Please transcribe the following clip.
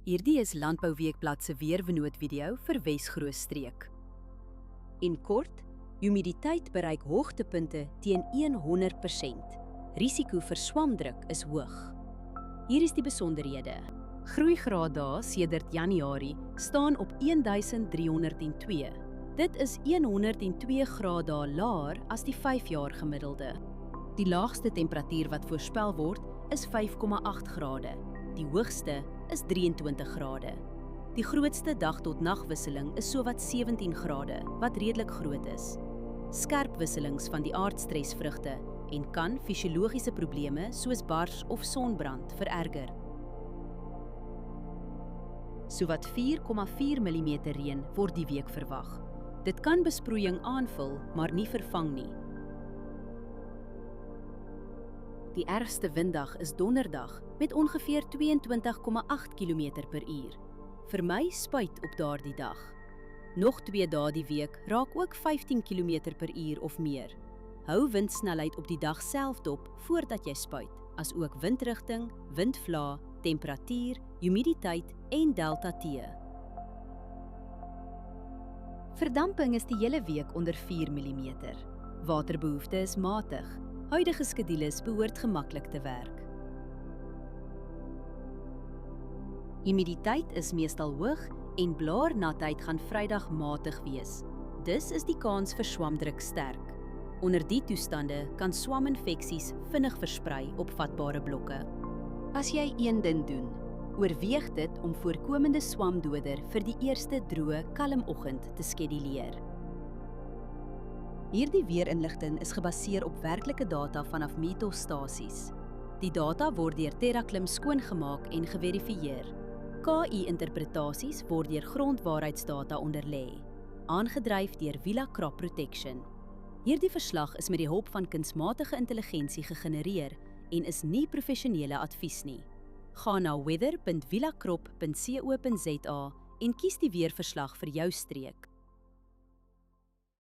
Hierdie is Landbouweekblad se weervernoot-video vir Wes-Grootstreek. En kort, humiditeit bereik hoogtepunte teen 100%. Risiko vir swamdruk is hoog. Hier is die besonderhede. Groeigraad dae sedert Januarie staan op 1302. Dit is 102 grade dae laer as die 5-jaar gemiddelde. Die laagste temperatuur wat voorspel word is 5,8 grade. Die hoogste is 23 grade. Die grootste dag-tot-nagwisseling is sowat 17 grade, wat redelik groot is. Skerp wisselings van die aardstresvrugte en kan fisiologiese probleme soos bars of sonbrand vererger. Sowat 4,4 mm reën word die week verwag. Dit kan besproeiing aanvul, maar nie vervang nie. Die ergste winddag is donderdag met ongeveer 22,8 km/h. Vermy spuit op daardie dag. Nog 2 dae die week raak ook 15 km/h of meer. Hou windsnelheid op die dag self dop voordat jy spuit, asook windrigting, windvlaag, temperatuur, humiditeit en delta T. Verdamping is die hele week onder 4 mm. Waterbehoefte is matig. Huidige skedules behoort gemaklik te werk. Humiditeit is meestal hoog en blaarnatheid gaan Vrydag matig wees. Dus is die kans vir swamdruk sterk. Onder die toestande kan swaminfeksies vinnig versprei op vatbare blokke. As jy een ding doen, oorweeg dit om voorkomende swamdoder vir die eerste droë, kalm oggend te skeduleer. Hierdie weerinligting is gebaseer op werklike data vanaf meteostasies. Die data word deur TerraClim skoongemaak en geverifieer. KI-interpretasies word deur grondwaarheidsdata onderlê, aangedryf deur Villa Crop Protection. Hierdie verslag is met die hulp van kunsmatige intelligensie gegenereer en is nie professionele advies nie. Gaan na weather.villacrop.co.za en kies die weerverslag vir jou streek.